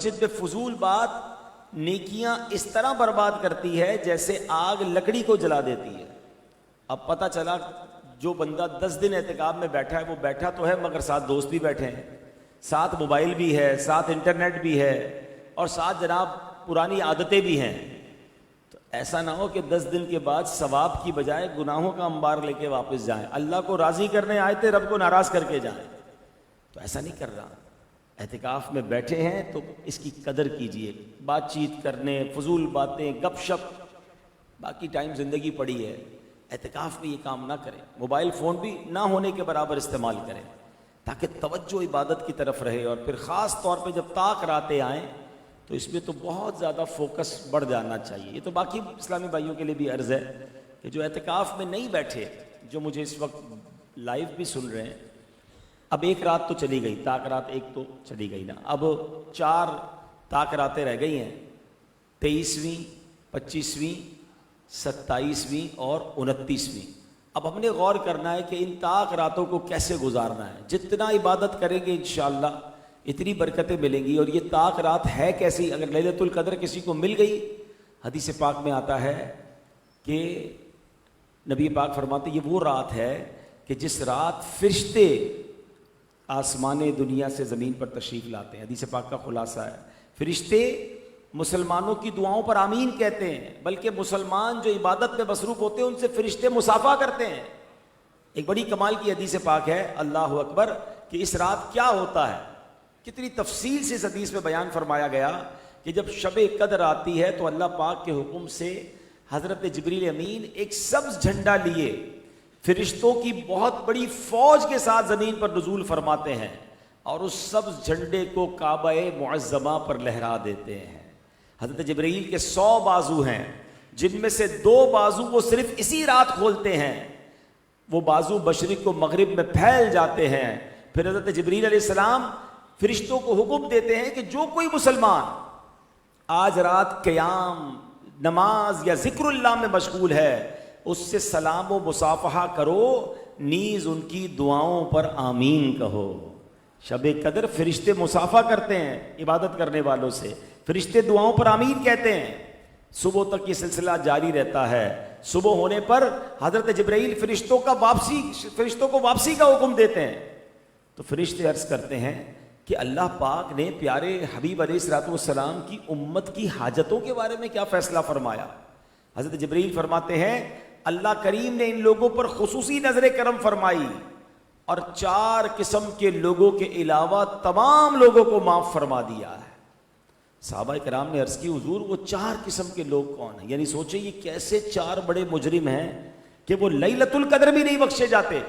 مسجد میں فضول بات نیکیاں اس طرح برباد کرتی ہے جیسے آگ لکڑی کو جلا دیتی ہے. اب پتہ چلا جو بندہ 10 دن اعتکاف میں بیٹھا ہے وہ بیٹھا تو ہے مگر ساتھ دوست بھی بیٹھے ہیں, ساتھ موبائل بھی ہے, ساتھ انٹرنیٹ بھی ہے, اور ساتھ جناب پرانی عادتیں بھی ہیں. تو ایسا نہ ہو کہ 10 دن کے بعد ثواب کی بجائے گناہوں کا انبار لے کے واپس جائیں. اللہ کو راضی کرنے آئے تھے, رب کو ناراض کر کے جائیں. تو ایسا نہیں کر رہا. اعتکاف میں بیٹھے ہیں تو اس کی قدر کیجئے. بات چیت کرنے, فضول باتیں, گپ شپ, باقی ٹائم زندگی پڑی ہے. اعتکاف میں یہ کام نہ کریں. موبائل فون بھی نہ ہونے کے برابر استعمال کریں تاکہ توجہ عبادت کی طرف رہے. اور پھر خاص طور پہ جب طاق راتیں آئیں تو اس میں تو بہت زیادہ فوکس بڑھ جانا چاہیے. یہ تو باقی اسلامی بھائیوں کے لیے بھی عرض ہے کہ جو اعتکاف میں نہیں بیٹھے, جو مجھے اس وقت لائیو بھی سن رہے ہیں, اب ایک رات تو چلی گئی, طاق رات ایک تو چلی گئی نا, اب 4 طاق راتیں رہ گئی ہیں, 23ویں, 25ویں, 27ویں اور 29ویں. اب ہم نے غور کرنا ہے کہ ان طاق راتوں کو کیسے گزارنا ہے. جتنا عبادت کریں گے انشاءاللہ اتنی برکتیں ملیں گی. اور یہ طاق رات ہے کیسی؟ اگر لیلۃ القدر کسی کو مل گئی, حدیث پاک میں آتا ہے کہ نبی پاک فرماتے یہ وہ رات ہے کہ جس رات فرشتے آسمان دنیا سے زمین پر تشریف لاتے ہیں. حدیث پاک کا خلاصہ ہے فرشتے مسلمانوں کی دعاؤں پر آمین کہتے ہیں, بلکہ مسلمان جو عبادت میں مصروف ہوتے ہیں ان سے فرشتے مصافحہ کرتے ہیں. ایک بڑی کمال کی حدیث پاک ہے, اللہ اکبر, کہ اس رات کیا ہوتا ہے. کتنی تفصیل سے اس حدیث میں بیان فرمایا گیا کہ جب شب قدر آتی ہے تو اللہ پاک کے حکم سے حضرت جبریل امین ایک سبز جھنڈا لیے فرشتوں کی بہت بڑی فوج کے ساتھ زمین پر نزول فرماتے ہیں, اور اس سبز جھنڈے کو کعبہ معظمہ پر لہرا دیتے ہیں. حضرت جبرائیل کے 100 بازو ہیں, جن میں سے 2 بازو وہ صرف اسی رات کھولتے ہیں. وہ بازو مشرق و مغرب میں پھیل جاتے ہیں. پھر حضرت جبرائیل علیہ السلام فرشتوں کو حکم دیتے ہیں کہ جو کوئی مسلمان آج رات قیام, نماز یا ذکر اللہ میں مشغول ہے اس سے سلام و مصافحہ کرو, نیز ان کی دعاؤں پر آمین کہو. شب قدر فرشتے مصافحہ کرتے ہیں عبادت کرنے والوں سے, فرشتے دعاؤں پر آمین کہتے ہیں. صبح تک یہ سلسلہ جاری رہتا ہے. صبح ہونے پر حضرت جبرائیل فرشتوں کو واپسی کا حکم دیتے ہیں. تو فرشتے عرض کرتے ہیں کہ اللہ پاک نے پیارے حبیب علیہ الصلوۃ والسلام کی امت کی حاجتوں کے بارے میں کیا فیصلہ فرمایا. حضرت جبرائیل فرماتے ہیں اللہ کریم نے ان لوگوں پر خصوصی نظر کرم فرمائی اور 4 قسم کے لوگوں کے علاوہ تمام لوگوں کو معاف فرما دیا ہے. صحابہ کرام نے عرض کی حضور وہ 4 قسم کے لوگ کون ہیں؟ یعنی سوچیں یہ کیسے 4 بڑے مجرم ہیں کہ وہ لیلۃ القدر بھی نہیں بخشے جاتے.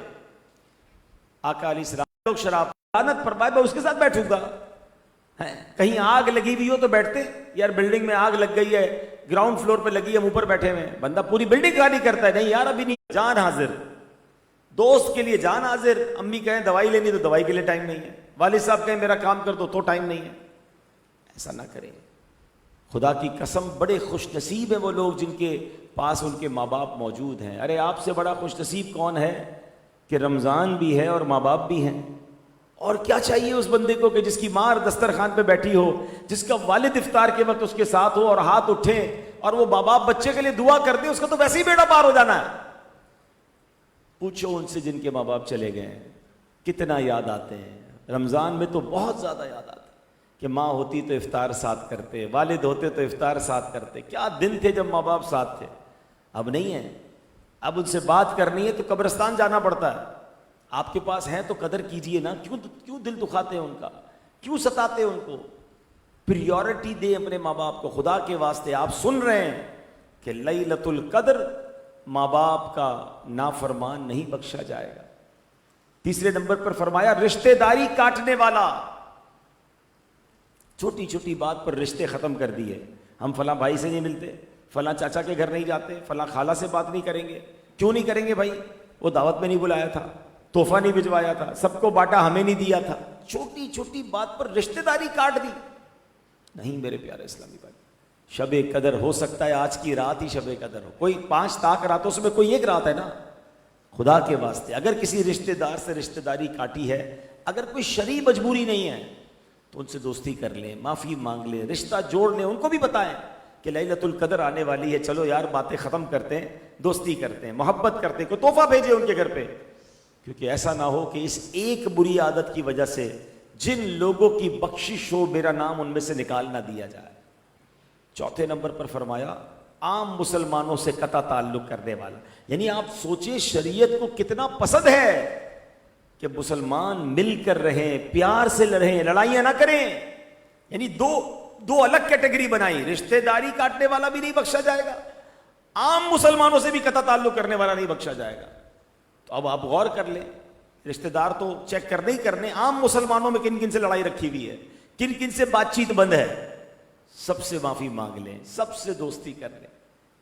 آقا علیہ السلام لوگ شراب لعنت فرمائے میں اس کے ساتھ بیٹھوں گا. کہیں آگ لگی ہوئی ہو تو بیٹھتے, یار بلڈنگ میں آگ لگ گئی ہے, گراؤنڈ فلور پہ لگی ہے, ہم اوپر بیٹھے ہوئے ہیں, بندہ پوری بلڈنگ خالی کرتا ہے, نہیں یار ابھی نہیں, جان حاضر, دوست کے لیے جان حاضر. امی کہیں دوائی لینی تو دوائی کے لیے ٹائم نہیں ہے, والد صاحب کہیں میرا کام کر دو تو ٹائم نہیں ہے. ایسا نہ کریں. خدا کی قسم بڑے خوش نصیب ہیں وہ لوگ جن کے پاس ان کے ماں باپ موجود ہیں. ارے آپ سے بڑا خوش نصیب کون ہے کہ رمضان بھی ہے اور ماں باپ بھی ہیں. اور کیا چاہیے اس بندے کو کہ جس کی ماں دسترخوان پہ بیٹھی ہو, جس کا والد افطار کے وقت اس کے ساتھ ہو اور ہاتھ اٹھے اور وہ ماں باپ بچے کے لیے دعا کر دے, اس کا تو ویسے ہی بیڑا پار ہو جانا ہے. پوچھو ان سے جن کے ماں باپ چلے گئے ہیں کتنا یاد آتے ہیں. رمضان میں تو بہت زیادہ یاد آتے کہ ماں ہوتی تو افطار ساتھ کرتے, والد ہوتے تو افطار ساتھ کرتے. کیا دن تھے جب ماں باپ ساتھ تھے, اب نہیں ہے. اب ان سے بات کرنی ہے تو قبرستان جانا پڑتا ہے. آپ کے پاس ہیں تو قدر کیجئے نا. کیوں دل دکھاتے ہیں ان کا, کیوں ستاتے ہیں ان کو؟ پریورٹی دے اپنے ماں باپ کو. خدا کے واسطے آپ سن رہے ہیں کہ لیلۃ القدر ماں باپ کا نافرمان نہیں بخشا جائے گا. تیسرے نمبر پر فرمایا رشتہ داری کاٹنے والا. چھوٹی چھوٹی بات پر رشتے ختم کر دیے. ہم فلاں بھائی سے نہیں ملتے, فلاں چاچا کے گھر نہیں جاتے, فلاں خالہ سے بات نہیں کریں گے. کیوں نہیں کریں گے بھائی؟ وہ دعوت میں نہیں بلایا تھا, تحفہ نہیں بھجوایا تھا, سب کو بانٹا ہمیں نہیں دیا تھا. چھوٹی چھوٹی بات پر رشتہ داری کاٹ دی. نہیں میرے پیارے اسلامی بھائی, شب قدر ہو سکتا ہے آج کی رات ہی شب قدر ہو. کوئی 5 طاق راتوں سے میں کوئی ایک رات ہے نا. خدا کے واسطے اگر کسی رشتہ دار سے رشتہ داری کاٹی ہے, اگر کوئی شرعی مجبوری نہیں ہے تو ان سے دوستی کر لیں, معافی مانگ لیں, رشتہ جوڑ لیں, ان کو بھی بتائیں کہ لیلۃ القدر آنے والی ہے, چلو یار باتیں ختم کرتے ہیں, دوستی کرتے ہیں, محبت کرتے ہیں, کوئی تحفہ بھیجے ان کے گھر پہ, کیونکہ ایسا نہ ہو کہ اس ایک بری عادت کی وجہ سے جن لوگوں کی بخشش ہو میرا نام ان میں سے نکال نہ دیا جائے. چوتھے نمبر پر فرمایا عام مسلمانوں سے قطع تعلق کرنے والا. یعنی آپ سوچیں شریعت کو کتنا پسند ہے کہ مسلمان مل کر رہیں, پیار سے لڑیں, لڑائیاں نہ کریں. یعنی دو الگ کیٹیگری بنائی, رشتہ داری کاٹنے والا بھی نہیں بخشا جائے گا, عام مسلمانوں سے بھی قطع تعلق کرنے والا نہیں بخشا جائے گا. تو اب آپ غور کر لیں, رشتہ دار تو چیک کرنے ہی کرنے, عام مسلمانوں میں کن کن سے لڑائی رکھی ہوئی ہے, کن کن سے بات چیت بند ہے, سب سے معافی مانگ لیں, سب سے دوستی کر لیں,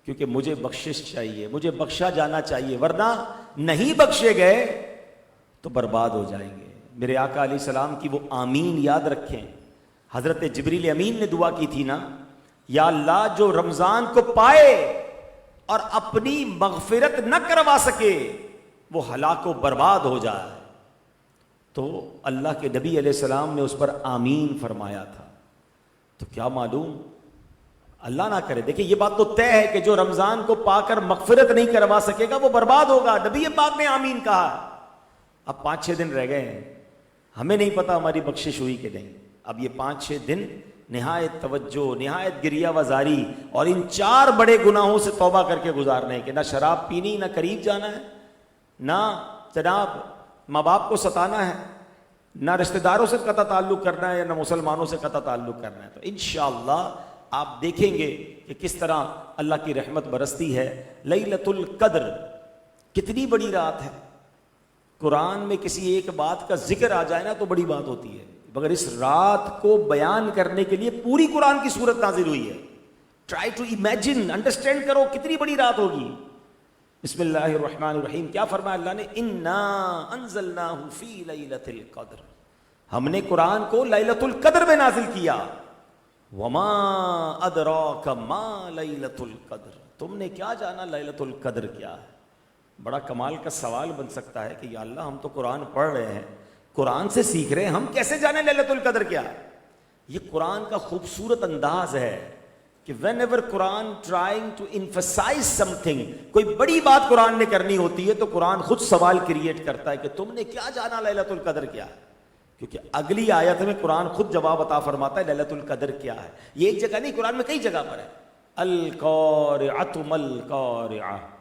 کیونکہ مجھے بخشش چاہیے, مجھے بخشا جانا چاہیے, ورنہ نہیں بخشے گئے تو برباد ہو جائیں گے. میرے آقا علیہ السلام کی وہ آمین یاد رکھیں. حضرت جبریل امین نے دعا کی تھی نا, یا اللہ جو رمضان کو پائے اور اپنی مغفرت نہ کروا سکے وہ ہلاک و برباد ہو جائے. تو اللہ کے نبی علیہ السلام نے اس پر آمین فرمایا تھا. تو کیا معلوم, اللہ نہ کرے, دیکھیں یہ بات تو طے ہے کہ جو رمضان کو پا کر مغفرت نہیں کروا سکے گا وہ برباد ہوگا. نبی پاک نے آمین کہا. اب 5-6 دن رہ گئے ہیں, ہمیں نہیں پتا ہماری بخشش ہوئی کہ نہیں. اب یہ 5-6 دن نہایت توجہ, نہایت گریہ وزاری اور ان 4 بڑے گناہوں سے توبہ کر کے گزارنے کہ نہ شراب پینی, نہ قریب جانا ہے, نہ جناب ماں باپ کو ستانا ہے, نہ رشتہ داروں سے قطع تعلق کرنا ہے, نہ مسلمانوں سے قطع تعلق کرنا ہے. تو انشاءاللہ آپ دیکھیں گے کہ کس طرح اللہ کی رحمت برستی ہے. لیلۃ القدر کتنی بڑی رات ہے. قرآن میں کسی ایک بات کا ذکر آ جائے نا تو بڑی بات ہوتی ہے, مگر اس رات کو بیان کرنے کے لیے پوری قرآن کی سورت نازل ہوئی ہے. ٹرائی ٹو امیجن, انڈرسٹینڈ کرو کتنی بڑی رات ہوگی. بسم اللہ الرحمن الرحیم. کیا فرمایا اللہ نے, انا انزلناہ فی لیلۃ القدر, ہم نے قرآن کو لیلۃ القدر میں نازل کیا. وما ادراک ما لیلۃ القدر, تم نے کیا جانا لیلۃ القدر کیا ہے. بڑا کمال کا سوال بن سکتا ہے کہ یا اللہ ہم تو قرآن پڑھ رہے ہیں, قرآن سے سیکھ رہے ہیں, ہم کیسے جانیں لیلۃ القدر کیا ہے. یہ قرآن کا خوبصورت انداز ہے کہ whenever Quran trying to emphasize something, کوئی بڑی بات قرآن نے کرنی ہوتی ہے تو قرآن خود سوال کریٹ کرتا ہے کہ تم نے کیا جانا لیلۃ القدر کیا ہے. کیونکہ اگلی آیت میں قرآن خود جواب عطا فرماتا ہے لیلۃ القدر کیا ہے. یہ ایک جگہ نہیں, قرآن میں کئی جگہ پر ہے. القارعۃ ما القارعۃ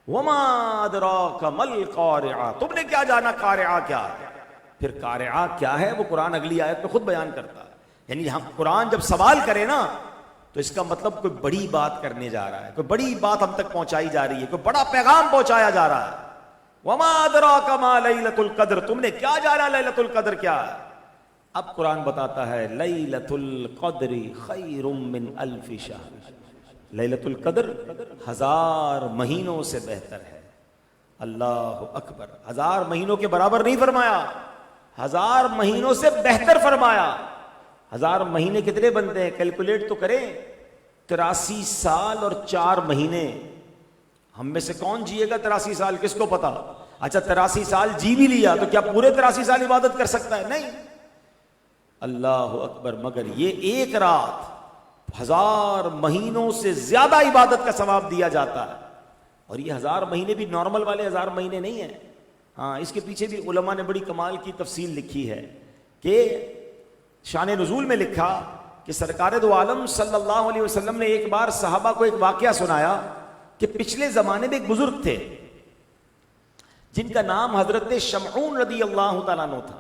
وما ادراک ما القارعۃ, تم نے کیا جانا قارعہ کیا ہے. پھر قارعہ کیا ہے وہ قرآن اگلی آیت میں خود بیان کرتا ہے. یعنی ہم قرآن جب سوال کرے نا تو اس کا مطلب کوئی بڑی بات کرنے جا رہا ہے, کوئی بڑی بات ہم تک پہنچائی جا رہی ہے, کوئی بڑا پیغام پہنچایا جا رہا ہے. وما ادراک ما لیلۃ القدر, تم نے کیا جانا لیلۃ القدر کیا ہے. اب قرآن بتاتا ہے لیلۃ القدر خیر من الف شہر, لیلۃ القدر 1000 مہینوں سے بہتر ہے. اللہ اکبر, 1000 مہینوں کے برابر نہیں فرمایا, 1000 مہینوں سے بہتر فرمایا. 1000 مہینے کتنے بنتے ہیں, کیلکولیٹ تو کریں. 83 سال اور 4 مہینے. ہم میں سے کون جیے گا 83 سال, کس کو پتا. اچھا 83 سال جی بھی لیا تو کیا پورے 83 سال عبادت کر سکتا ہے؟ نہیں. اللہ اکبر. مگر یہ ایک رات 1000 مہینوں سے زیادہ عبادت کا ثواب دیا جاتا ہے. اور یہ 1000 مہینے بھی نارمل والے 1000 مہینے نہیں ہیں. ہاں, اس کے پیچھے بھی علماء نے بڑی کمال کی تفصیل لکھی ہے کہ شان نزول میں لکھا کہ سرکار دو عالم صلی اللہ علیہ وسلم نے ایک بار صحابہ کو ایک واقعہ سنایا کہ پچھلے زمانے میں ایک بزرگ تھے جن کا نام حضرت شمعون رضی اللہ تعالیٰ عنہ تھا.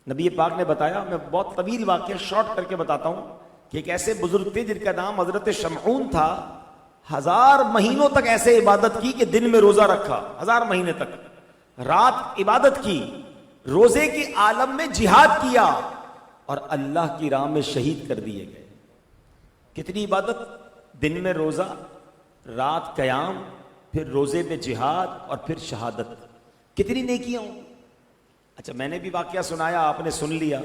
نبی پاک نے بتایا, میں بہت طویل واقعہ شارٹ کر کے بتاتا ہوں, کہ ایک ایسے بزرگ تھے جن کا نام حضرت شمعون تھا. 1000 مہینوں تک ایسے عبادت کی کہ دن میں روزہ رکھا, 1000 مہینے تک رات عبادت کی, روزے کے عالم میں جہاد کیا اور اللہ کی راہ میں شہید کر دیے گئے. کتنی عبادت, دن میں روزہ, رات قیام, پھر روزے میں جہاد اور پھر شہادت. کتنی نیکیاں ہوں. اچھا میں نے بھی واقعہ سنایا, آپ نے سن لیا,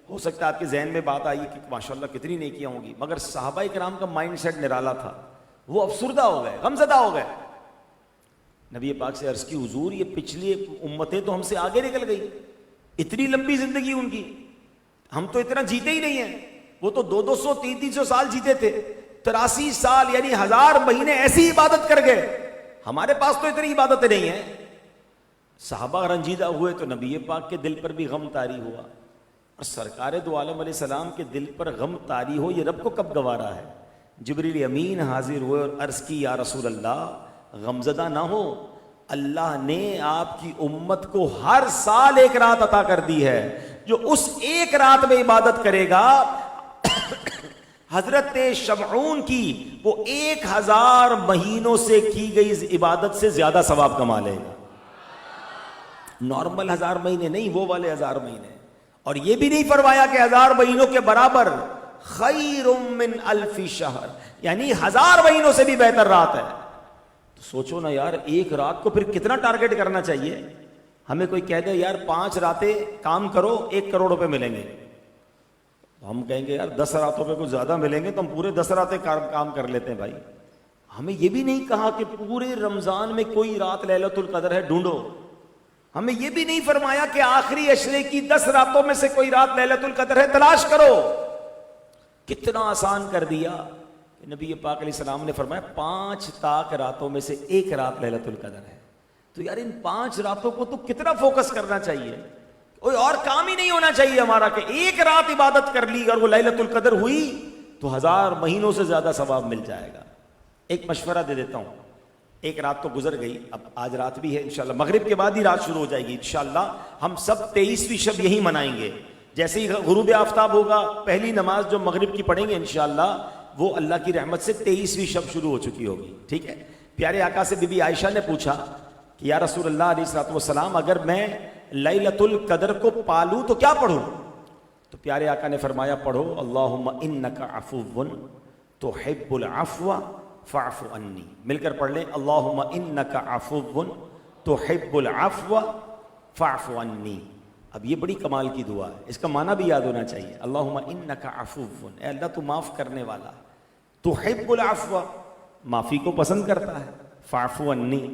ہو سکتا ہے آپ کے ذہن میں بات آئی کہ ماشاءاللہ کتنی نیکیاں ہوں گی, مگر صحابہ کرام کا مائنڈ سیٹ نرالا تھا. وہ افسردہ ہو گئے, غمزدہ ہو گئے. نبی پاک سے عرض کی حضور یہ پچھلی امتیں تو ہم سے آگے نکل گئی, اتنی لمبی زندگی ان کی, ہم تو اتنا جیتے ہی نہیں ہیں. وہ تو 200 300 سال جیتے تھے, 83 سال یعنی 1000 مہینے ایسی عبادت کر گئے. ہمارے پاس تو اتنی عبادتیں نہیں ہیں. صحابہ رنجیدہ ہوئے تو نبی پاک کے دل پر بھی غم طاری ہوا, اور سرکار دو عالم علیہ السلام کے دل پر غم طاری ہو یہ رب کو کب گوارا ہے. جبریل امین حاضر ہوئے اور عرض کی یا رسول اللہ غمزدہ نہ ہو, اللہ نے آپ کی امت کو ہر سال ایک رات عطا کر دی ہے, جو اس ایک رات میں عبادت کرے گا حضرت شمعون کی وہ 1000 مہینوں سے کی گئی عبادت سے زیادہ ثواب کما لے گا. نارمل 1000 مہینے نہیں, وہ والے 1000 مہینے. اور یہ بھی نہیں فرمایا کہ 1000 مہینوں کے برابر, خیر من 1000 شہر, یعنی 1000 مہینوں سے بھی بہتر رات ہے. تو سوچو نا یار, ایک رات کو پھر کتنا ٹارگٹ کرنا چاہیے. ہمیں کوئی کہہ دے یار 5 راتیں کام کرو 1 کروڑ روپے ملیں گے, ہم کہیں گے یار 10 راتوں پہ کچھ زیادہ ملیں گے تو ہم پورے 10 راتیں کام کر لیتے ہیں بھائی. ہمیں یہ بھی نہیں کہا کہ پورے رمضان میں کوئی رات لیلۃ القدر ہے ڈھونڈو. ہمیں یہ بھی نہیں فرمایا کہ آخری عشرے کی 10 راتوں میں سے کوئی رات لیلۃ القدر ہے تلاش کرو. کتنا آسان کر دیا کہ نبی پاک علیہ السلام نے فرمایا 5 طاق راتوں میں سے 1 رات لیلۃ القدر ہے. تو یار ان 5 راتوں کو تو کتنا فوکس کرنا چاہیے, کوئی اور کام ہی نہیں ہونا چاہیے ہمارا کہ ایک رات عبادت کر لی اور وہ لیلۃ القدر ہوئی تو 1000 مہینوں سے زیادہ ثواب مل جائے گا. ایک مشورہ دے دیتا ہوں, ایک رات تو گزر گئی, اب آج رات بھی ہے انشاءاللہ, مغرب کے بعد ہی رات شروع ہو جائے گی انشاءاللہ. ہم سب 23ویں شب یہی منائیں گے. جیسے ہی غروب آفتاب ہوگا پہلی نماز جو مغرب کی پڑھیں گے انشاءاللہ وہ اللہ کی رحمت سے 23ویں شب شروع ہو چکی ہوگی. ٹھیک ہے. پیارے آقا سے بی بی عائشہ نے پوچھا کہ یا رسول اللہ علیہ الصلوۃ والسلام اگر میں لیلۃ القدر کو پالوں تو کیا پڑھوں؟ تو پیارے آقا نے فرمایا پڑھو اللہم انک عفو تحب العفو فاعف عنی. مل کر پڑھ لیں اللہم انک عفو تحب العفو فاعف عنی. اب یہ بڑی کمال کی دعا ہے, اس کا معنی بھی یاد ہونا چاہیے. اللہم انک عفو, اے اللہ تو معاف کرنے والا, تحب العفو معافی کو پسند کرتا ہے, فاعف عنی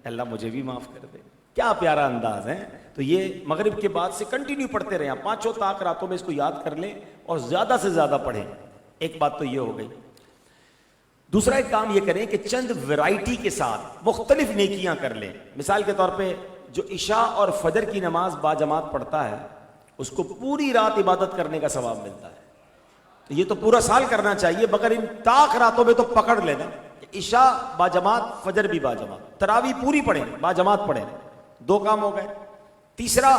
اللہ مجھے بھی معاف کر دے. کیا پیارا انداز ہے. تو یہ مغرب کے بعد سے کنٹینیو پڑھتے رہیں, 5 طاق راتوں میں اس کو یاد کر لیں اور زیادہ سے زیادہ پڑھیں. ایک بات تو یہ ہو گئی. دوسرا ایک کام یہ کریں کہ چند ورائٹی کے ساتھ مختلف نیکیاں کر لیں. مثال کے طور پہ جو عشاء اور فجر کی نماز باجماعت پڑھتا ہے اس کو پوری رات عبادت کرنے کا ثواب ملتا ہے. یہ تو پورا سال کرنا چاہیے, مگر ان طاق راتوں میں تو پکڑ لینا. عشاء باجماعت, فجر بھی باجماعت, تراویح پوری پڑھیں, باجماعت پڑھیں, 2 کام ہو گئے. تیسرا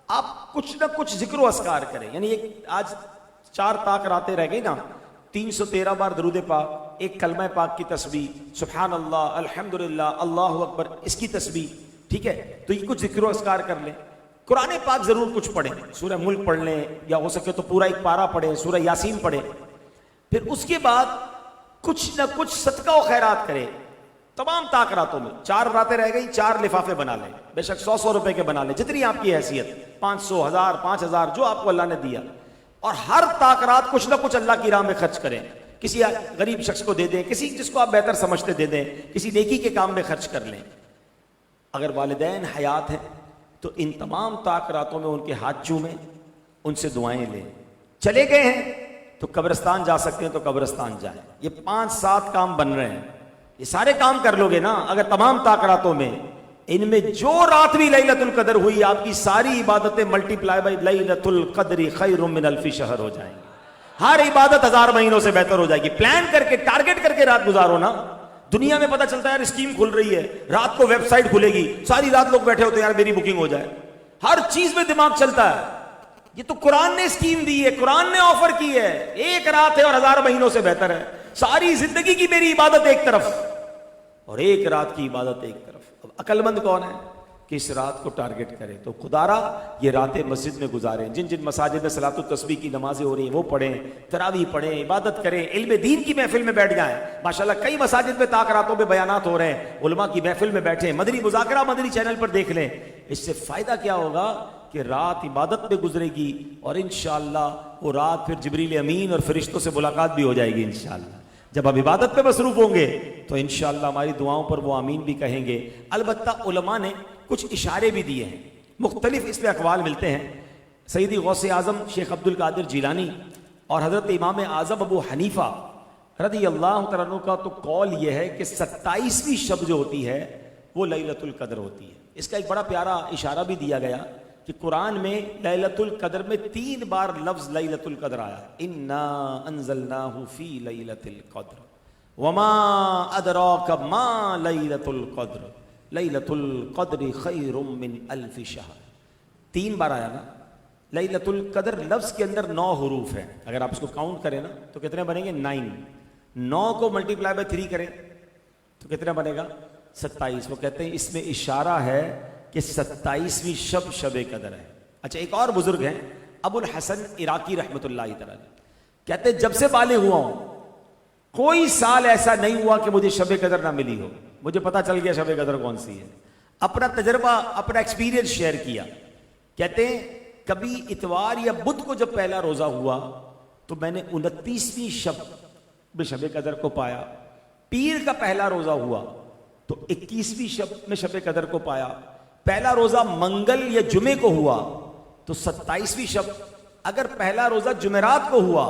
آپ کچھ نہ کچھ ذکر و اذکار کریں. یعنی آج 4 طاق راتیں رہ گئی نا, 313 بار درود پاک, ایک کلمہ پاک کی تسبیح, سبحان اللہ, الحمدللہ, اللہ اکبر, اس کی تسبیح. ٹھیک ہے. تو یہ کچھ ذکر و اذکار کر لیں. قرآن پاک ضرور کچھ پڑھیں, سورہ ملک پڑھ لیں یا ہو سکے تو پورا ایک پارہ پڑھیں, سورہ یاسین پڑھیں. پھر اس کے بعد کچھ نہ کچھ صدقہ و خیرات کریں. تمام طاق راتوں میں 4 راتیں رہ گئی, 4 لفافے بنا لیں, بے شک 100 روپے کے بنا لیں, جتنی آپ کی حیثیت, 500, 1000, 5000 جو آپ کو اللہ نے دیا. اور ہر طاق رات کچھ نہ کچھ اللہ کی راہ میں خرچ کریں. کسی غریب شخص کو دے دیں, کسی جس کو آپ بہتر سمجھتے دے دیں, کسی نیکی کے کام میں خرچ کر لیں. اگر والدین حیات ہیں تو ان تمام طاق راتوں میں ان کے ہاتھ چومیں, ان سے دعائیں لیں. چلے گئے ہیں تو قبرستان جا سکتے ہیں تو قبرستان جائیں. یہ 5-7 کام بن رہے ہیں, یہ سارے کام کر لو گے نا اگر تمام طاق راتوں میں. ان میں جو رات بھی لیلۃ القدر ہوئی آپ کی ساری عبادتیں ملٹی پلائی بائی لیلۃ القدر خیر من 1000 شہر ہو جائیں گی. ہر عبادت 1000 مہینوں سے بہتر ہو جائے گی. پلان کر کے, ٹارگٹ کر کے رات گزارو نا. دنیا میں پتہ چلتا ہے یار اسکیم کھل رہی ہے, رات کو ویب سائٹ کھلے گی, ساری رات لوگ بیٹھے ہوتے ہیں یار میری بکنگ ہو جائے. ہر چیز میں دماغ چلتا ہے. یہ تو قرآن نے اسکیم دی ہے, قرآن نے آفر کی ہے. ایک رات ہے اور 1000 مہینوں سے بہتر ہے. ساری زندگی کی میری عبادت ایک طرف اور ایک رات کی عبادت ایک طرف. اب عقل مند کون ہے کہ اس رات کو ٹارگٹ کرے؟ تو خدا را یہ راتیں مسجد میں گزاریں. جن جن مساجد میں صلاۃ التسبیح کی نمازیں ہو رہی ہیں وہ پڑھیں, تراویح پڑھیں, عبادت کریں, علم دین کی محفل میں بیٹھ جائیں. ماشاءاللہ کئی مساجد میں طاق راتوں میں بیانات ہو رہے ہیں, علماء کی محفل میں بیٹھیں, مدنی مذاکرہ مدنی چینل پر دیکھ لیں. اس سے فائدہ کیا ہوگا کہ رات عبادت میں گزرے گی اور انشاءاللہ وہ رات پھر جبریل امین اور فرشتوں سے ملاقات بھی ہو جائے گی انشاءاللہ. جب آپ عبادت پہ مصروف ہوں گے تو انشاءاللہ ہماری دعاؤں پر وہ آمین بھی کہیں گے. البتہ علماء نے کچھ اشارے بھی دیے ہیں, مختلف اس پہ اقوال ملتے ہیں. سیدی غوث اعظم شیخ عبد القادر جیلانی اور حضرت امام اعظم ابو حنیفہ رضی اللہ تعالیٰ عنہ کا تو قول یہ ہے کہ 27ویں شب جو ہوتی ہے وہ لیلۃ القدر ہوتی ہے. اس کا ایک بڑا پیارا اشارہ بھی دیا گیا کہ قرآن میں لیلۃ القدر میں 3 بار لفظ لیلۃ القدر آیا ہے. انا انزلناہ فی لیلۃ القدر وما ادراک ما لیلۃ القدر لیلۃ القدر خیر من الف شہر. 3 بار آیا نا. لیلۃ القدر لفظ کے اندر 9 حروف ہیں. اگر آپ اس کو کاؤنٹ کریں نا تو کتنے بنیں گے؟ 9. 9 کو ملٹیپلائی بائی 3 کریں تو کتنا بنے گا؟ 27. وہ کہتے ہیں اس میں اشارہ ہے کہ 27ویں شب شب قدر ہے. اچھا ایک اور بزرگ ہیں ابو الحسن عراقی رحمۃ اللہ تعالی، کہتے ہیں جب سے بالغ ہوا ہوں کوئی سال ایسا نہیں ہوا کہ مجھے شب قدر نہ ملی ہو. مجھے پتا چل گیا شب قدر کون سی ہے. اپنا تجربہ اپنا ایکسپیرینس شیئر کیا. کہتے ہیں کبھی اتوار یا بدھ کو جب پہلا روزہ ہوا تو میں نے 29ویں شب میں شب قدر کو پایا. پیر کا پہلا روزہ ہوا تو 21ویں شب میں شب قدر کو پایا. پہلا روزہ منگل یا جمعے کو ہوا تو 27ویں شب. اگر پہلا روزہ جمعرات کو ہوا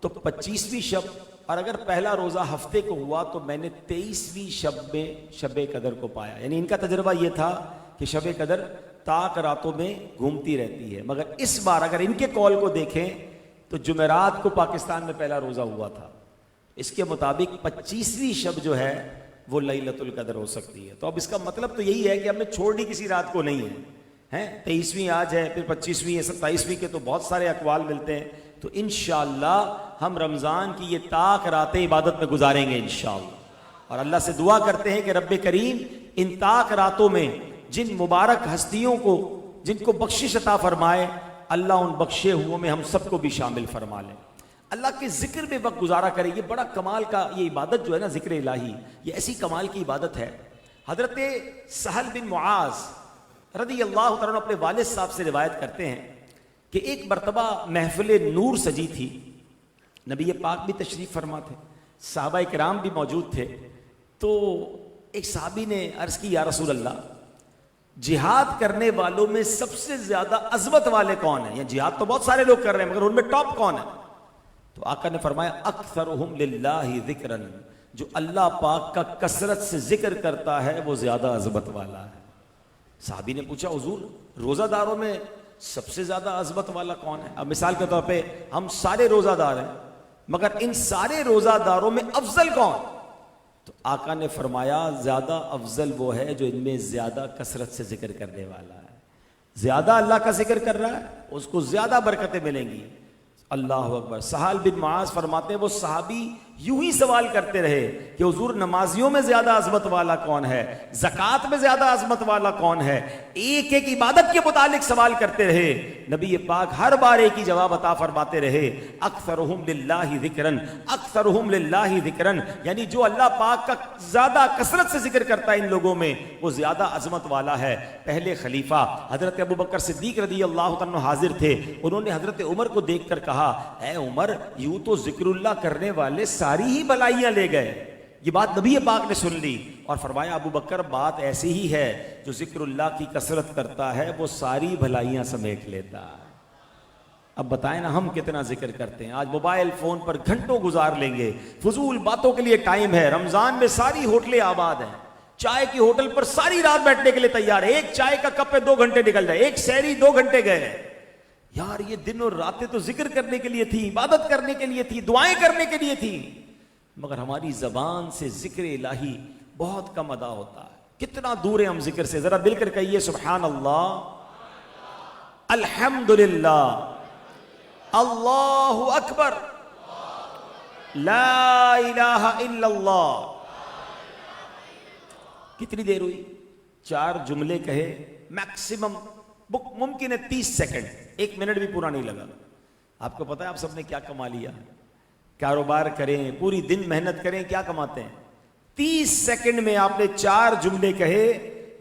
تو 25ویں شب. اور اگر پہلا روزہ ہفتے کو ہوا تو میں نے 23ویں شب میں شب قدر کو پایا. یعنی ان کا تجربہ یہ تھا کہ شب قدر تاک راتوں میں گھومتی رہتی ہے. مگر اس بار اگر ان کے قول کو دیکھیں تو جمعرات کو پاکستان میں پہلا روزہ ہوا تھا. اس کے مطابق 25ویں شب جو ہے وہ لیلۃ القدر ہو سکتی ہے. تو اب اس کا مطلب تو یہی ہے کہ ہم نے چھوڑنی کسی رات کو نہیں ہے. 23ویں آج ہے، پھر 25ویں ہے، 27ویں کے تو بہت سارے اقوال ملتے ہیں. تو انشاءاللہ ہم رمضان کی یہ تاک راتیں عبادت میں گزاریں گے انشاءاللہ. اور اللہ سے دعا کرتے ہیں کہ رب کریم ان تاک راتوں میں جن مبارک ہستیوں کو جن کو بخشش عطا فرمائے، اللہ ان بخشے ہوئوں میں ہم سب کو بھی شامل فرما لیں. اللہ کے ذکر میں وقت گزارا کرے. یہ بڑا کمال کا یہ عبادت جو ہے نا ذکر الہی، یہ ایسی کمال کی عبادت ہے. حضرت سہل بن معاذ رضی اللہ تعالیٰ اپنے والد صاحب سے روایت کرتے ہیں کہ ایک مرتبہ محفل نور سجی تھی. نبی پاک بھی تشریف فرما تھے، صحابہ کرام بھی موجود تھے. تو ایک صحابی نے عرض کی یا رسول اللہ، جہاد کرنے والوں میں سب سے زیادہ عظمت والے کون ہیں؟ یا جہاد تو بہت سارے لوگ کر رہے ہیں مگر ان میں ٹاپ کون ہے؟ تو آقا نے فرمایا اکثرہم للہ ذکرا، جو اللہ پاک کا کثرت سے ذکر کرتا ہے وہ زیادہ عظمت والا ہے. صحابی نے پوچھا حضور روزہ داروں میں سب سے زیادہ عظمت والا کون ہے؟ اب مثال کے طور پہ ہم سارے روزہ دار ہیں مگر ان سارے روزہ داروں میں افضل کون؟ تو آقا نے فرمایا زیادہ افضل وہ ہے جو ان میں زیادہ کثرت سے ذکر کرنے والا ہے. زیادہ اللہ کا ذکر کر رہا ہے اس کو زیادہ برکتیں ملیں گی. اللہ اکبر. سہل بن معاذ فرماتے ہیں وہ صحابی یوں ہی سوال کرتے رہے کہ حضور نمازیوں میں زیادہ عظمت والا کون ہے؟ زکوٰۃ میں زیادہ عظمت والا کون ہے؟ ایک ایک عبادت کے متعلق سوال کرتے رہے. نبی پاک ہر بار ایک ہی جواب عطا فرماتے رہے اکثرہم للہ ذکرن، اکثرہم للہ ذکرن. یعنی جو اللہ پاک کا زیادہ کثرت سے ذکر کرتا ہے ان لوگوں میں وہ زیادہ عظمت والا ہے. پہلے خلیفہ حضرت ابو بکر صدیق رضی اللہ تعالیٰ عنہ حاضر تھے. انہوں نے حضرت عمر کو دیکھ کر کہا اے عمر یوں تو ذکر اللہ کرنے والے ساری ہی بلائیاں لے گئے. یہ بات نبی پاک نے سن لی اور فرمایا ابو بکر بات ایسی ہی ہے جو ذکر اللہ کی کثرت کرتا ہے وہ ساری بھلائیاں سمیٹ لیتا ہے. اب بتائیں نا ہم کتنا ذکر کرتے ہیں. آج موبائل فون پر گھنٹوں گزار لیں گے، فضول باتوں کے لیے ٹائم ہے. رمضان میں ساری ہوٹلیں آباد ہیں، چائے کی ہوٹل پر ساری رات بیٹھنے کے لیے تیار ہے. ایک چائے کا کپ پہ 2 گھنٹے نکل جائے، ایک سحری 2 گھنٹے گئے. یار یہ دن اور راتیں تو ذکر کرنے کے لیے تھی، عبادت کرنے کے لیے تھی، دعائیں کرنے کے لیے تھی، مگر ہماری زبان سے ذکر الہی بہت کم ادا ہوتا ہے. کتنا دور ہیں ہم ذکر سے. ذرا مل کر کہیے سبحان اللہ، الحمدللہ، اللہ اکبر، لا الہ الا اللہ. کتنی دیر ہوئی؟ 4 جملے کہے میکسیمم، ممکن ہے 30 سیکنڈ، 1 منٹ بھی پورا نہیں لگا. آپ کو پتا ہے آپ سب نے کیا کما لیا؟ کاروبار کریں، پوری دن محنت کریں، کیا کماتے ہیں؟ 30 سیکنڈ میں آپ نے 4 جملے کہے.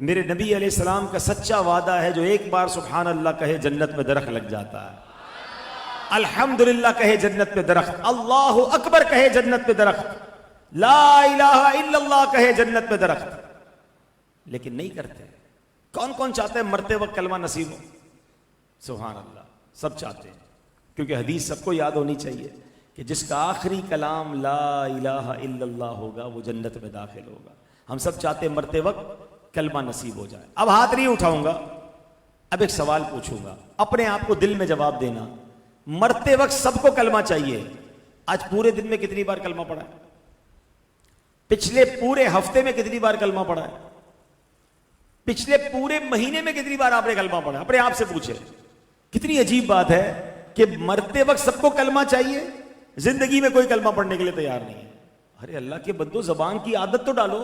میرے نبی علیہ السلام کا سچا وعدہ ہے جو ایک بار سبحان اللہ کہے جنت میں درخت لگ جاتا ہے. الحمدللہ کہے جنت میں درخت، اللہ اکبر کہے جنت میں درخت، لا الہ الا اللہ کہے جنت میں درخت. لیکن نہیں کرتے. کون کون چاہتے ہیں مرتے وقت کلمہ نصیب ہو؟ سبحان اللہ. سب چاہتے ہیں، کیونکہ حدیث سب کو یاد ہونی چاہیے کہ جس کا آخری کلام لا الہ الا اللہ ہوگا وہ جنت میں داخل ہوگا۔ ہم سب چاہتے ہیں مرتے وقت کلمہ نصیب ہو جائے۔ اب ہاتھ نہیں اٹھاؤں گا، اب ایک سوال پوچھوں گا، اپنے آپ کو دل میں جواب دینا۔ مرتے وقت سب کو کلمہ چاہیے، آج پورے دن میں کتنی بار کلمہ پڑھا ہے؟ پچھلے پورے ہفتے میں کتنی بار کلمہ پڑھا ہے؟ پچھلے پورے مہینے میں کتنی بار آپ نے کلمہ پڑھا؟ اپنے آپ سے پوچھے۔ کتنی عجیب بات ہے کہ مرتے وقت سب کو کلمہ چاہیے، زندگی میں کوئی کلمہ پڑھنے کے لیے تیار نہیں ہے۔ ارے اللہ کے بندو، زبان کی عادت تو ڈالو،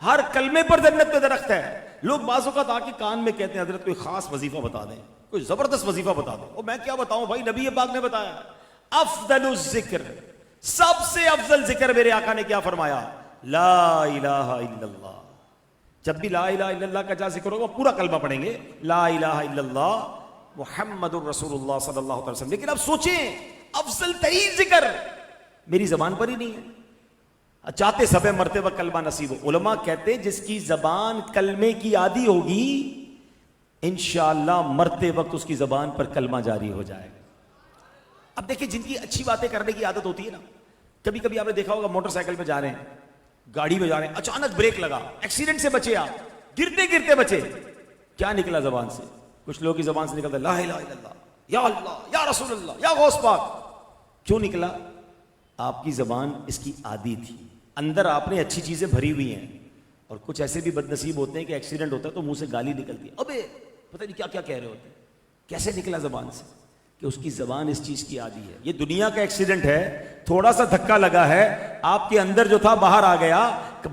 ہر کلمے پر جنت میں درخت ہے۔ لوگ بعض اوقات آ کے کان میں کہتے ہیں حضرت کوئی خاص وظیفہ بتا دیں، کوئی زبردست وظیفہ بتا دیں۔ اور میں کیا بتاؤں بھائی، نبی پاک نے بتایا افضل الذکر، سب سے افضل ذکر میرے آقا نے کیا فرمایا؟ لا الہ الا اللہ۔ جب بھی لا الہ الا اللہ کا جہاں ذکر ہوگا پورا کلمہ پڑھیں گے، لا الہ الا اللہ محمد الرسول اللہ صلی اللہ علیہ وسلم۔ لیکن اب سوچیں، افضل ترین ذکر میری زبان پر ہی نہیں ہے۔ چاہتے سب ہے مرتے وقت کلمہ نصیب ہو۔ علماء کہتے ہیں جس کی زبان کلمے کی عادی ہوگی انشاءاللہ مرتے وقت اس کی زبان پر کلمہ جاری ہو جائے گا۔ اب دیکھیں، جن کی اچھی باتیں کرنے کی عادت ہوتی ہے نا، کبھی کبھی آپ نے دیکھا ہوگا موٹر سائیکل پہ جا رہے ہیں، گاڑی میں جا رہے ہیں، اچانک بریک لگا، ایکسیڈنٹ سے بچے، آپ گرتے گرتے بچے، کیا نکلا زبان سے؟ کچھ لوگوں کی زبان سے نکلتا ہے لا الہ الا اللہ، یا رسول اللہ، یا غوث پاک۔ کیوں نکلا؟ آپ کی زبان اس کی عادی تھی، اندر آپ نے اچھی چیزیں بھری ہوئی ہیں۔ اور کچھ ایسے بھی بد نصیب ہوتے ہیں کہ ایکسیڈنٹ ہوتا ہے تو منہ سے گالی نکلتی ہے، ابے پتہ نہیں کیا کیا کہہ رہے ہوتے ہیں۔ کیسے نکلا زبان سے؟ کہ اس کی زبان اس چیز کی عادی ہے۔ یہ دنیا کا ایکسیڈنٹ ہے، تھوڑا سا دھکا لگا ہے، آپ کے اندر جو تھا باہر آ گیا۔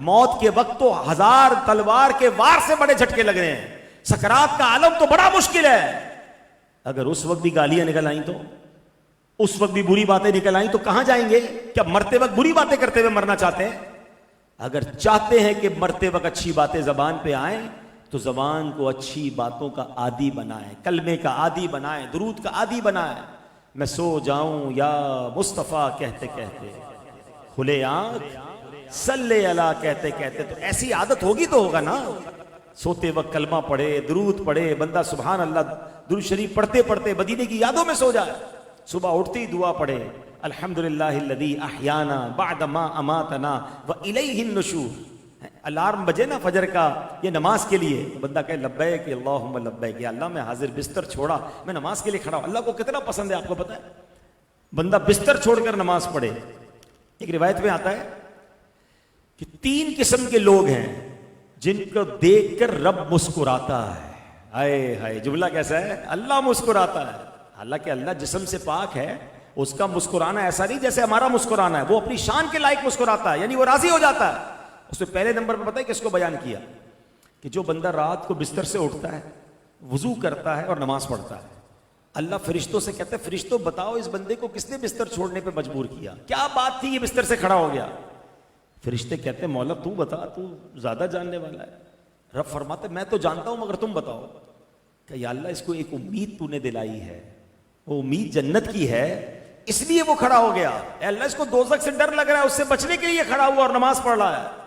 موت کے وقت تو ہزار تلوار کے وار سے بڑے جھٹکے لگ رہے ہیں، سکرات کا عالم تو بڑا مشکل ہے۔ اگر اس وقت بھی گالیاں نکل آئیں تو، اس وقت بھی بری باتیں نکل آئیں تو کہاں جائیں گے؟ کیا مرتے وقت بری باتیں کرتے ہوئے مرنا چاہتے ہیں؟ اگر چاہتے ہیں کہ مرتے وقت اچھی باتیں زبان پہ آئیں تو زبان کو اچھی باتوں کا عادی بنائیں، کلمے کا عادی بنائیں، درود کا عادی بنائیں۔ میں سو جاؤں یا مصطفیٰ کہتے کہتے، کھلے آنکھ صلی اللہ کہتے کہتے، تو ایسی عادت ہوگی تو ہوگا نا۔ سوتے وقت کلمہ پڑھے، درود پڑھے، بندہ سبحان اللہ درود شریف پڑھتے پڑھتے مدینے کی یادوں میں سو جائے۔ صبح اٹھتے ہی دعا پڑھے، الحمدللہ الذی احیانا بعد ما اماتنا والیہ النشور۔ الارم بجے نا فجر کا، یہ نماز کے لیے، بندہ کہے لبیک اللہم لبیک، یا اللہ میں حاضر بستر چھوڑا، میں نماز کے لیے کھڑا ہوں۔ اللہ کو کتنا پسند ہے آپ کو پتہ ہے؟ بندہ بستر چھوڑ کر نماز پڑھے۔ ایک روایت میں آتا ہے کہ 3 قسم کے لوگ ہیں جن کو دیکھ کر رب مسکراتا ہے۔ ہائے ہائے، جملہ کیسا ہے؟ اللہ مسکراتا ہے۔ حالانکہ اللہ جسم سے پاک ہے، اس کا مسکرانا ایسا نہیں جیسے ہمارا مسکرانا ہے، وہ اپنی شان کے لائق مسکراتا ہے، یعنی وہ راضی ہو جاتا ہے۔ اس نے پہلے نمبر پہ پتہ ہے کس کو بیان کیا؟ کہ جو بندہ رات کو بستر سے اٹھتا ہے، وضو کرتا ہے اور نماز پڑھتا ہے، اللہ فرشتوں سے کہتا ہے فرشتوں بتاؤ اس بندے کو کس نے بستر چھوڑنے پہ مجبور کیا، کیا بات تھی یہ بستر سے کھڑا ہو گیا؟ فرشتے کہتے ہیں مولا تو بتا، تو زیادہ جاننے والا ہے۔ رب فرماتا ہے میں تو جانتا ہوں مگر تم بتاؤ۔ کہ یا اللہ اس کو ایک امید تو نے دلائی ہے، وہ امید جنت کی ہے، اس لیے وہ کھڑا ہو گیا۔ اے اللہ اس کو دوزخ سے ڈر لگ رہا ہے، اس سے بچنے کے لیے کھڑا ہوا اور نماز پڑھ رہا ہے۔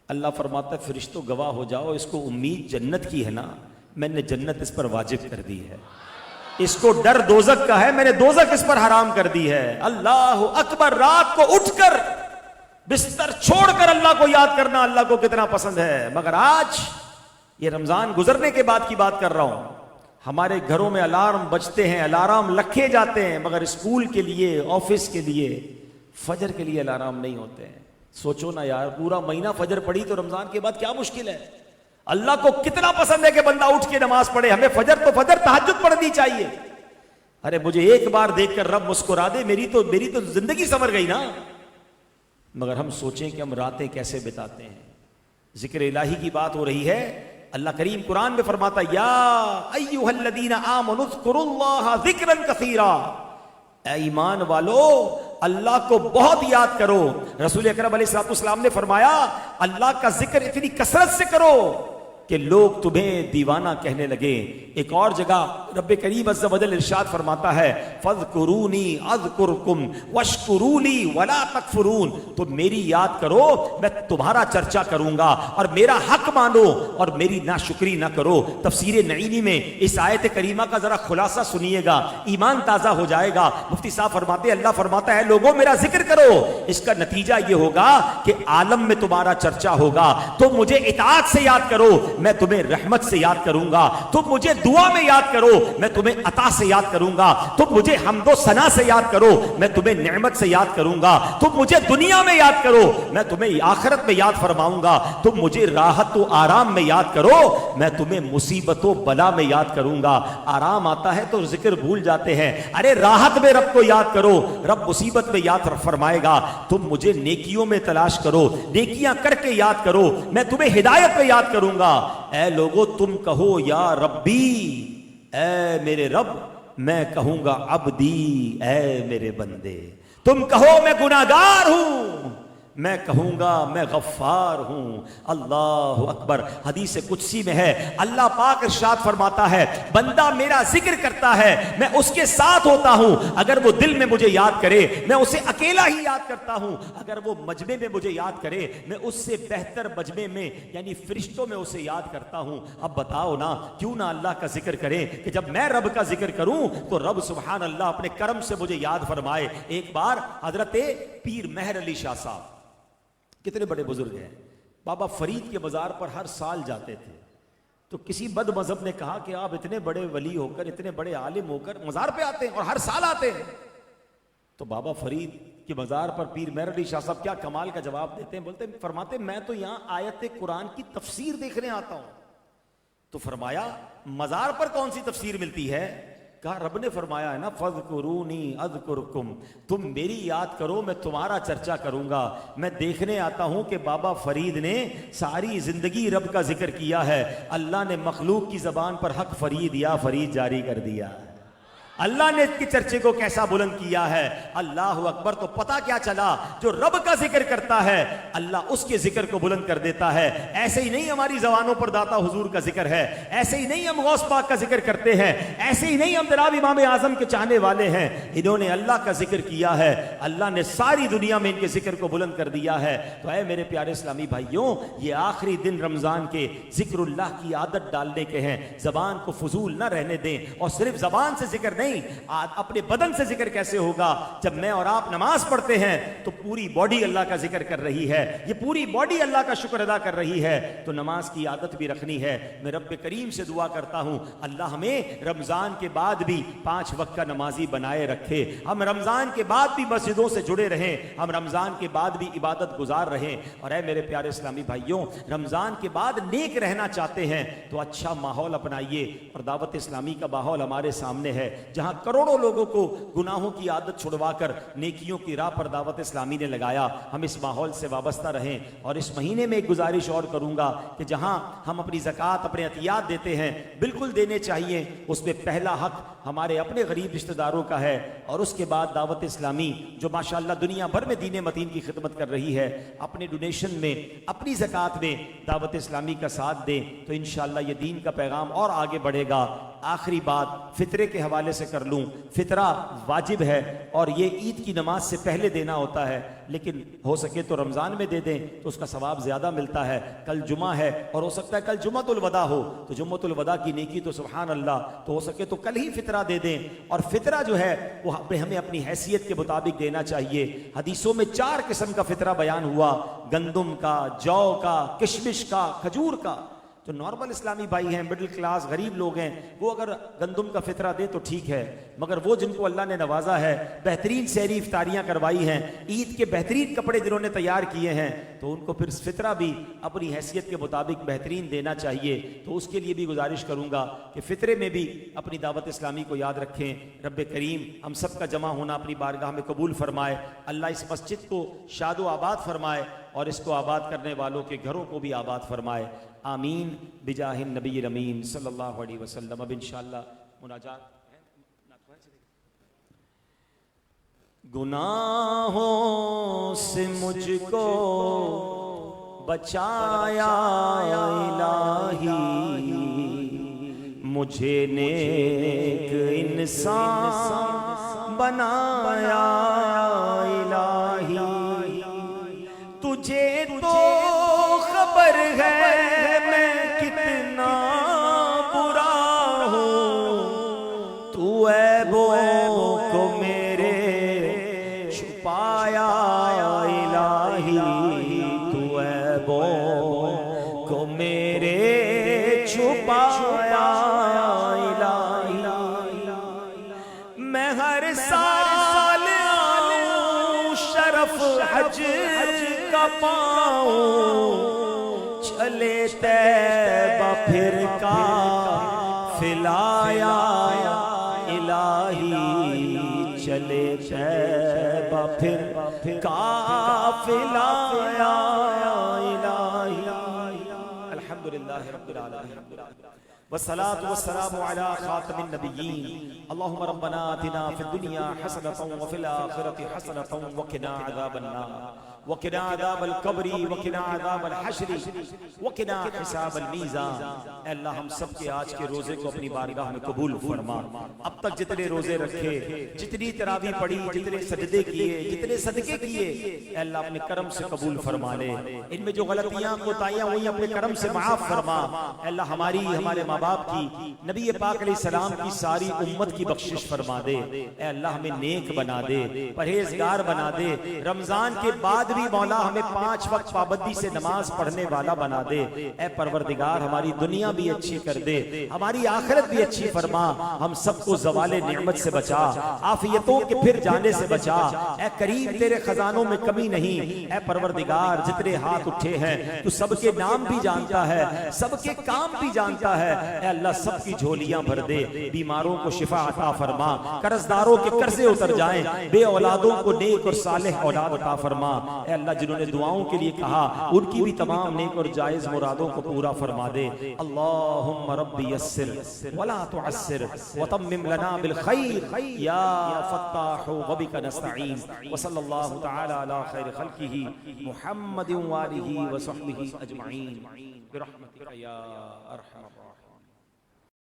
اللہ فرماتا ہے فرشتوں گواہ ہو جاؤ، اس کو امید جنت کی ہے نا، میں نے جنت اس پر واجب کر دی ہے۔ اس کو ڈر دوزخ کا ہے، میں نے دوزخ اس پر حرام کر دی ہے۔ اللہ اکبر، رات کو اٹھ کر بستر چھوڑ کر اللہ کو یاد کرنا اللہ کو کتنا پسند ہے۔ مگر آج یہ رمضان گزرنے کے بعد کی بات کر رہا ہوں، ہمارے گھروں میں الارم بجتے ہیں، الارم رکھے جاتے ہیں، مگر اسکول کے لیے، آفس کے لیے، فجر کے لیے الارم نہیں ہوتے ہیں۔ سوچو نا یار، پورا مہینہ فجر پڑھی تو رمضان کے بعد کیا مشکل ہے؟ اللہ کو کتنا پسند ہے کہ بندہ اٹھ کے نماز پڑھے۔ ہمیں فجر تو فجر تہجد پڑھنی چاہیے۔ ارے مجھے ایک بار دیکھ کر رب مسکرا دے، میری تو زندگی سنور گئی نا۔ مگر ہم سوچیں کہ ہم راتیں کیسے بتاتے ہیں۔ ذکر الہی کی بات ہو رہی ہے، اللہ کریم قرآن میں فرماتا یا ایھا الذین آمنوا اذکروا اللہ ذکرا کثیرا، اے ایمان والو اللہ کو بہت یاد کرو۔ رسول اکرم علیہ الصلوۃ والسلام نے فرمایا اللہ کا ذکر اتنی کثرت سے کرو کہ لوگ تمہیں دیوانہ کہنے لگے۔ ایک اور جگہ رب کریم عز و جل ارشاد فرماتا ہے فذکرونی اذکرکم واشکرولی ولا تکفرون، تم میری یاد کرو میں تمہارا چرچا کروں گا، اور میرا حق مانو اور میری ناشکری نہ کرو۔ تفسیر نعیمی میں اس آیت کریمہ کا ذرا خلاصہ سنیے گا، ایمان تازہ ہو جائے گا۔ مفتی صاحب فرماتے ہیں، اللہ فرماتا ہے لوگوں میرا ذکر کرو، اس کا نتیجہ یہ ہوگا کہ عالم میں تمہارا چرچا ہوگا۔ تم مجھے اطاعت سے یاد کرو، میں تمہیں رحمت سے یاد کروں گا۔ تم مجھے دعا میں یاد کرو، میں تمہیں عطا سے یاد کروں گا۔ تم مجھے حمد و ثنا سے یاد کرو، میں تمہیں نعمت سے یاد کروں گا۔ تم مجھے دنیا میں یاد کرو، میں تمہیں آخرت میں یاد فرماؤں گا۔ تم مجھے راحت و آرام میں یاد کرو، میں تمہیں مصیبت و بلا میں یاد کروں گا۔ آرام آتا ہے تو ذکر بھول جاتے ہیں، ارے راحت میں رب کو یاد کرو، رب مصیبت میں یاد فرمائے گا۔ تم مجھے نیکیوں میں تلاش کرو، نیکیاں کر کے یاد کرو، میں تمہیں ہدایت میں یاد کروں گا۔ اے لوگو تم کہو یا ربی، اے میرے رب، میں کہوں گا عبدی، اے میرے بندے۔ تم کہو میں گناہگار ہوں، میں کہوں گا میں غفار ہوں۔ اللہ اکبر۔ حدیث قدسی میں ہے، اللہ پاک ارشاد فرماتا ہے بندہ میرا ذکر کرتا ہے میں اس کے ساتھ ہوتا ہوں، اگر وہ دل میں مجھے یاد کرے میں اسے اکیلا ہی یاد کرتا ہوں، اگر وہ مجمع میں مجھے یاد کرے میں اس سے بہتر مجمع میں یعنی فرشتوں میں اسے یاد کرتا ہوں۔ اب بتاؤ نا کیوں نہ اللہ کا ذکر کریں کہ جب میں رب کا ذکر کروں تو رب سبحان اللہ اپنے کرم سے مجھے یاد فرمائے۔ ایک بار حضرت پیر مہر علی شاہ صاحب، کتنے بڑے بزرگ ہیں، بابا فرید کے مزار پر ہر سال جاتے تھے، تو کسی بد مذہب نے کہا کہ آپ اتنے بڑے ولی ہو کر، اتنے بڑے عالم ہو کر مزار پہ آتے ہیں اور ہر سال آتے ہیں۔ تو بابا فرید کے مزار پر پیر مہر علی شاہ صاحب کیا کمال کا جواب دیتے ہیں، بولتے فرماتے میں تو یہاں آیت قرآن کی تفسیر دیکھنے آتا ہوں۔ تو فرمایا مزار پر کون سی تفسیر ملتی ہے؟ کہا رب نے فرمایا ہے نا فذکرونی اذکرکم، تم میری یاد کرو میں تمہارا چرچا کروں گا۔ میں دیکھنے آتا ہوں کہ بابا فرید نے ساری زندگی رب کا ذکر کیا ہے، اللہ نے مخلوق کی زبان پر حق فرید یا فرید جاری کر دیا، اللہ نے اس کے چرچے کو کیسا بلند کیا ہے۔ اللہ اکبر۔ تو پتا کیا چلا، جو رب کا ذکر کرتا ہے اللہ اس کے ذکر کو بلند کر دیتا ہے۔ ایسے ہی نہیں ہماری زبانوں پر داتا حضور کا ذکر ہے، ایسے ہی نہیں ہم غوث پاک کا ذکر کرتے ہیں، ایسے ہی نہیں ہم جناب امام اعظم کے چاہنے والے ہیں، انہوں نے اللہ کا ذکر کیا ہے، اللہ نے ساری دنیا میں ان کے ذکر کو بلند کر دیا ہے۔ تو اے میرے پیارے اسلامی بھائیوں، یہ آخری دن رمضان کے ذکر اللہ کی عادت ڈالنے کے ہیں، زبان کو فضول نہ رہنے دیں، اور صرف زبان سے ذکر نہیں، اپنے بدن سے ذکر کیسے ہوگا؟ جب میں اور آپ نماز پڑھتے ہیں تو پوری باڈی اللہ کا ذکر کر رہی ہے، یہ پوری باڈی اللہ کا شکر ادا کر رہی ہے، تو نماز کی عادت بھی رکھنی ہے۔ میں رب کریم سے دعا کرتا ہوں اللہ ہمیں رمضان کے بعد بھی 5 وقت کا نمازی بنائے رکھے، ہم رمضان کے بعد بھی مسجدوں سے جڑے رہیں، ہم رمضان کے بعد بھی عبادت گزار رہیں۔ اور اے میرے پیارے اسلامی بھائیوں، رمضان کے بعد نیک رہنا چاہتے ہیں تو اچھا ماحول اپنائیے، اور دعوت اسلامی کا ماحول ہمارے سامنے ہے جہاں کروڑوں لوگوں کو گناہوں کی عادت چھڑوا کر نیکیوں کی راہ پر دعوت اسلامی نے لگایا۔ ہم اس ماحول سے وابستہ رہیں، اور اس مہینے میں ایک گزارش اور کروں گا کہ جہاں ہم اپنی زکوٰۃ اپنے عطیات دیتے ہیں بالکل دینے چاہیے، اس میں پہلا حق ہمارے اپنے غریب رشتہ داروں کا ہے، اور اس کے بعد دعوت اسلامی جو ماشاءاللہ دنیا بھر میں دین متین کی خدمت کر رہی ہے، اپنے ڈونیشن میں اپنی زکوٰۃ میں دعوت اسلامی کا ساتھ دیں تو انشاءاللہ یہ دین کا پیغام اور آگے بڑھے گا۔ آخری بات فطرے کے حوالے سے کر لوں، فطرہ واجب ہے اور یہ عید کی نماز سے پہلے دینا ہوتا ہے، لیکن ہو سکے تو رمضان میں دے دیں تو اس کا ثواب زیادہ ملتا ہے۔ کل جمعہ ہے اور ہو سکتا ہے کل جمعۃ الوداع ہو، تو جمعۃ الوداع کی نیکی تو سبحان اللہ، تو ہو سکے تو کل ہی فطرہ دے دیں۔ اور فطرہ جو ہے وہ ہمیں اپنی حیثیت کے مطابق دینا چاہیے۔ حدیثوں میں 4 قسم کا فطرہ بیان ہوا، گندم کا، جو کا، کشمش کا، کھجور کا۔ جو نارمل اسلامی بھائی ہیں، مڈل کلاس غریب لوگ ہیں، وہ اگر گندم کا فطرہ دے تو ٹھیک ہے، مگر وہ جن کو اللہ نے نوازا ہے، بہترین سحری افطاریاں کروائی ہیں، عید کے بہترین کپڑے جنہوں نے تیار کیے ہیں، تو ان کو پھر فطرہ بھی اپنی حیثیت کے مطابق بہترین دینا چاہیے۔ تو اس کے لیے بھی گزارش کروں گا کہ فطرے میں بھی اپنی دعوت اسلامی کو یاد رکھیں۔ رب کریم ہم سب کا جمع ہونا اپنی بارگاہ میں قبول فرمائے، اللہ اس مسجد کو شاد و آباد فرمائے، اور اس کو آباد کرنے والوں کے گھروں کو بھی آباد فرمائے، آمین بجاہ النبی الامین صلی اللہ علیہ وسلم۔ اب انشاءاللہ مناجات ہے۔ گناہوں سے مجھ کو بچایا الہی، مجھے نیک انسان بنایا الہی، تجھے تو خبر ہے میں کتنا برا ہوں، تو عیبوں کو میرے چھپایا الہی، تو عیبوں کو میرے چھپایا الہی، میں ہر سال آؤں شرف حج کا پاؤں، چلے طیبہ پھر قافلہ یا الہی، چلے طیبہ پھر قافلہ یا الہی۔ الحمدللہ رب العالمین، والصلاة والسلام على خاتم النبیین، اللہم ربنا آتنا فی الدنیا حسنة وفی الآخرة حسنة وقنا عذاب النار، وقنا عذاب القبر، وقنا عذاب الحشر، وقنا حساب المیزان۔ اے اللہ ہم سب کے آج کے روزے کو اپنی بارگاہ میں قبول فرما، اب تک جتنے روزے رکھے، جتنی تراویح پڑھی، جتنے سجدے کیے، جتنے صدقے کیے، اے اللہ اپنے کرم سے قبول فرما لے، ان میں جو غلطیاں کوتاہیاں ہوئی اپنے کرم سے معاف فرما۔ اے اللہ ہماری، ہمارے ماں باپ کی، نبی پاک علیہ السلام کی ساری امت کی بخشش فرما دے۔ اے اللہ ہمیں نیک بنا دے، پرہیزگار بنا دے، رمضان کے بعد بھی مولا ہمیں 5 وقت پابندی سے نماز پڑھنے والا بنا دے۔ اے پروردگار ہماری دنیا بھی اچھی کر دے، ہماری آخرت بھی اچھی فرما، ہم سب کو زوال نعمت سے بچا، عافیتوں کے پھر جانے سے بچا۔ اے کریم تیرے خزانوں میں کمی نہیں، اے پروردگار جتنے ہاتھ اٹھے ہیں تو سب کے نام بھی جانتا ہے، سب کے کام بھی جانتا ہے۔ اے اللہ سب کی جھولیاں بھر دے، بیماروں کو شفا عطا فرما، قرضداروں کے قرضے اتر جائیں، بے اولادوں کو نیک اور صالح اولاد عطا فرما۔ اے اللہ جنہوں نے دعاؤں کے لیے کہا ان کی بھی تمام نیک اور جائز مرادوں کو پورا فرما دے۔ اللہم رب یسر ولا تعسر وتمم لنا بالخیر یا فتاح وبک نستعین، وصلی اللہ تعالی علی خیر خلقہ محمد وآلہ وصحبہ اجمعین برحمتک یا ارحم الراحمین۔